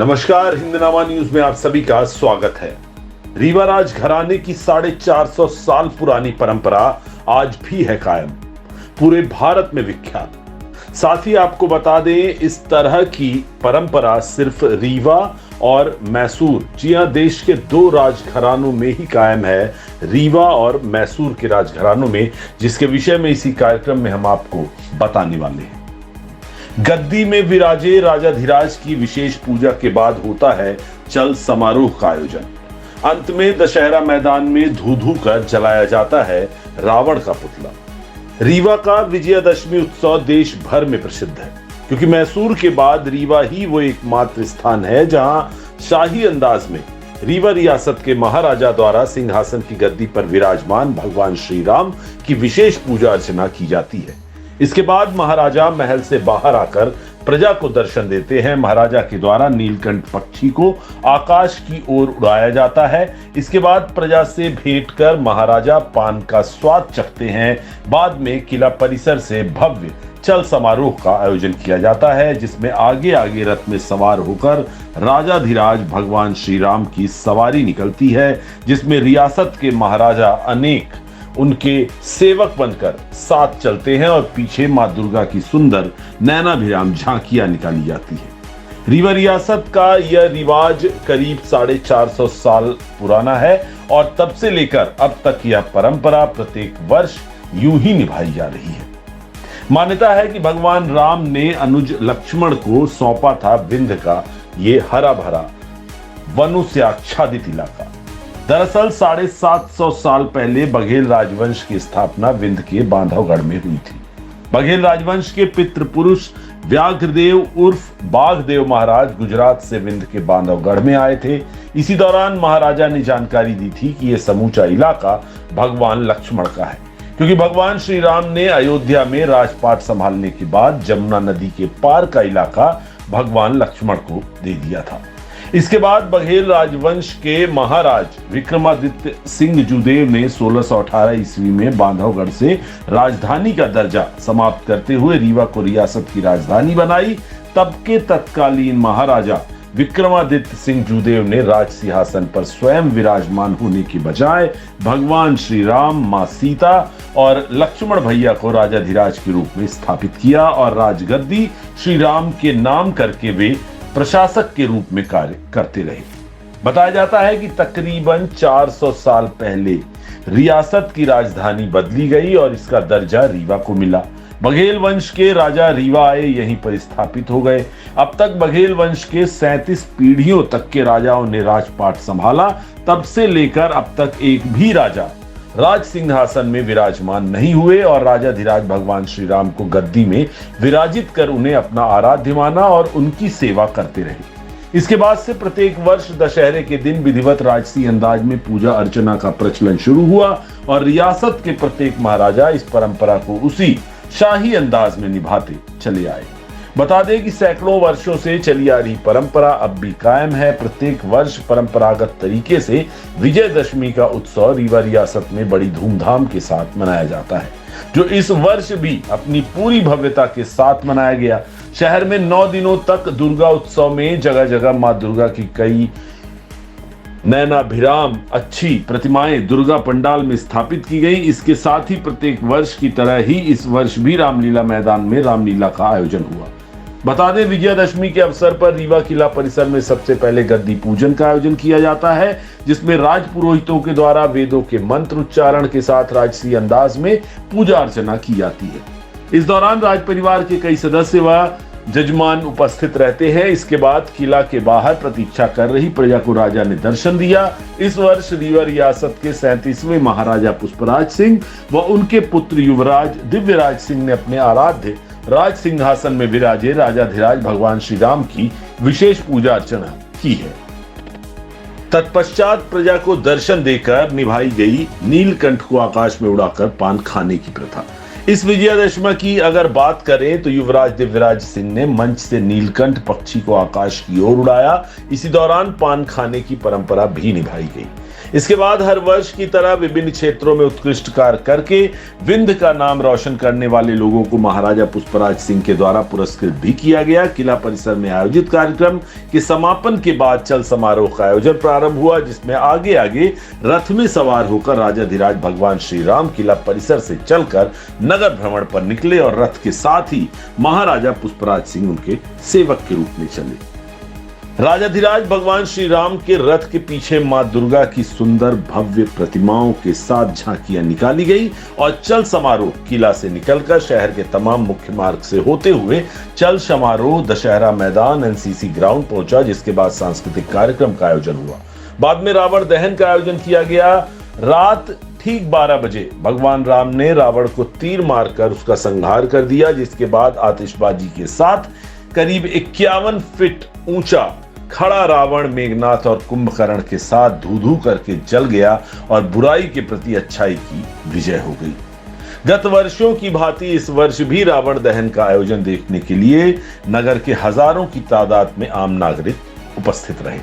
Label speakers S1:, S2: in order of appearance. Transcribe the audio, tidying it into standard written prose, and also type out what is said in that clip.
S1: नमस्कार, हिंदनामा न्यूज में आप सभी का स्वागत है। रीवा राज घराने की 450 साल पुरानी परंपरा आज भी है कायम, पूरे भारत में विख्यात। साथ ही आपको बता दें, इस तरह की परंपरा सिर्फ रीवा और मैसूर, जी हां, देश के 2 राजघरानों में ही कायम है, रीवा और मैसूर के राजघरानों में, जिसके विषय में इसी कार्यक्रम में हम आपको बताने वाले हैं। गद्दी में विराजे राजाधिराज की विशेष पूजा के बाद होता है चल समारोह का आयोजन। अंत में दशहरा मैदान में धू धू कर जलाया जाता है रावण का पुतला। रीवा का विजयादशमी उत्सव देश भर में प्रसिद्ध है, क्योंकि मैसूर के बाद रीवा ही वो एकमात्र स्थान है जहां शाही अंदाज में रीवा रियासत के महाराजा द्वारा सिंहासन की गद्दी पर विराजमान भगवान श्री राम की विशेष पूजा अर्चना की जाती है। इसके बाद महाराजा महल से बाहर आकर प्रजा को दर्शन देते हैं। महाराजा के द्वारा नीलकंठ पक्षी को आकाश की ओर उड़ाया जाता है। इसके बाद प्रजा से भेंट कर महाराजा पान का स्वाद चखते हैं। बाद में किला परिसर से भव्य चल समारोह का आयोजन किया जाता है, जिसमें आगे आगे रथ में सवार होकर राजाधिराज भगवान श्री राम की सवारी निकलती है, जिसमें रियासत के महाराजा अनेक उनके सेवक बनकर साथ चलते हैं और पीछे मां दुर्गा की सुंदर नैनाभिराम झांकियां निकाली जाती है। रीवा रियासत का यह रिवाज करीब 450 साल पुराना है और तब से लेकर अब तक यह परंपरा प्रत्येक वर्ष यूं ही निभाई जा रही है। मान्यता है कि भगवान राम ने अनुज लक्ष्मण को सौंपा था विंध्य का ये हरा भरा वनों से आच्छादित इलाका। दरअसल 750 साल पहले बघेल राजवंश की स्थापना विंध्य के बांधवगढ़ में हुई थी। बघेल राजवंश के पितृपुरुष व्याघ्रदेव उर्फ बाघदेव महाराज गुजरात से विंध्य के बांधवगढ़ में आए थे। इसी दौरान महाराजा ने जानकारी दी थी कि यह समूचा इलाका भगवान लक्ष्मण का है, क्योंकि भगवान श्री राम ने अयोध्या में राजपाट संभालने के बाद जमुना नदी के पार का इलाका भगवान लक्ष्मण को दे दिया था। इसके बाद बघेल राजवंश के महाराज विक्रमादित्य सिंह जुदेव ने 1618 ईस्वी में बांधवगढ़ से राजधानी का दर्जा समाप्त करते हुए रीवा को रियासत की राजधानी बनाई। तब के तत्कालीन महाराजा विक्रमादित्य सिंह जुदेव ने राज सिंहासन पर स्वयं विराजमान होने के बजाय भगवान श्री राम, मां सीता और लक्ष्मण भैया को राजाधिराज के रूप में स्थापित किया और राजगद्दी श्री राम के नाम करके वे प्रशासक के रूप में कार्य करते रहे। बताया जाता है कि तकरीबन 400 साल पहले रियासत की राजधानी बदली गई और इसका दर्जा रीवा को मिला। बघेल वंश के राजा रीवा आए, यहीं पर स्थापित हो गए। अब तक बघेल वंश के 37 पीढ़ियों तक के राजाओं ने राजपाट संभाला। तब से लेकर अब तक एक भी राजा राज सिंहासन में विराजमान नहीं हुए और राजाधिराज भगवान श्री राम को गद्दी में विराजित कर उन्हें अपना आराध्य माना और उनकी सेवा करते रहे। इसके बाद से प्रत्येक वर्ष दशहरे के दिन विधिवत राजसी अंदाज में पूजा अर्चना का प्रचलन शुरू हुआ और रियासत के प्रत्येक महाराजा इस परंपरा को उसी शाही अंदाज में निभाते चले आए। बता दें कि सैकड़ों वर्षों से चली आ रही परंपरा अब भी कायम है। प्रत्येक वर्ष परंपरागत तरीके से विजयदशमी का उत्सव रीवा रियासत में बड़ी धूमधाम के साथ मनाया जाता है, जो इस वर्ष भी अपनी पूरी भव्यता के साथ मनाया गया। शहर में 9 दिनों तक दुर्गा उत्सव में जगह जगह मां दुर्गा की कई नैनाभिराम अच्छी प्रतिमाएं दुर्गा पंडाल में स्थापित की गई। इसके साथ ही प्रत्येक वर्ष की तरह ही इस वर्ष भी रामलीला मैदान में रामलीला का आयोजन हुआ। बता दें, विजयादशमी के अवसर पर रीवा किला परिसर में सबसे पहले गद्दी पूजन का आयोजन किया जाता है, जिसमें राज पुरोहितों के द्वारा वेदों के मंत्र उच्चारण के साथ राजसी अंदाज में पूजा अर्चना की जाती है। इस दौरान राज परिवार के कई सदस्य व जजमान उपस्थित रहते हैं। इसके बाद किला के बाहर प्रतीक्षा कर रही प्रजा को राजा ने दर्शन दिया। इस वर्ष रीवा रियासत के 37वें महाराजा पुष्पराज सिंह व उनके पुत्र युवराज दिव्यराज सिंह ने अपने आराध्य राज सिंहासन में विराजे राजाधिराज भगवान श्री राम की विशेष पूजा अर्चना की है। तत्पश्चात प्रजा को दर्शन देकर निभाई गई नीलकंठ को आकाश में उड़ाकर पान खाने की प्रथा। इस विजयादशमी की अगर बात करें तो युवराज दिव्यराज सिंह ने मंच से नीलकंठ पक्षी को आकाश की ओर उड़ाया। इसी दौरान पान खाने की परंपरा भी निभाई गई। इसके बाद हर वर्ष की तरह विभिन्न क्षेत्रों में उत्कृष्ट कार्य करके विंध्य का नाम रोशन करने वाले लोगों को महाराजा पुष्पराज सिंह के द्वारा पुरस्कृत भी किया गया। किला परिसर में आयोजित कार्यक्रम के समापन के बाद चल समारोह का आयोजन प्रारंभ हुआ, जिसमें आगे आगे रथ में सवार होकर राजाधिराज भगवान श्री राम किला परिसर से चलकर नगर भ्रमण पर निकले और रथ के साथ ही महाराजा पुष्पराज सिंह उनके सेवक के रूप में चले। राजाधिराज भगवान श्री राम के रथ के पीछे मां दुर्गा की सुंदर भव्य प्रतिमाओं के साथ झांकियां निकाली गई और चल समारोह किला से निकलकर शहर के तमाम मुख्य मार्ग से होते हुए चल समारोह दशहरा मैदान एनसीसी ग्राउंड पहुंचा, जिसके बाद सांस्कृतिक कार्यक्रम का आयोजन हुआ। बाद में रावण दहन का आयोजन किया गया। रात ठीक 12 बजे भगवान राम ने रावण को तीर मारकर उसका संहार कर दिया, जिसके बाद आतिशबाजी के साथ करीब 51 फीट ऊंचा खड़ा रावण मेघनाथ और कुंभकर्ण के साथ धू धू करके जल गया और बुराई के प्रति अच्छाई की विजय हो गई। गत वर्षों की भांति इस वर्ष भी रावण दहन का आयोजन देखने के लिए नगर के हजारों की तादाद में आम नागरिक उपस्थित रहे।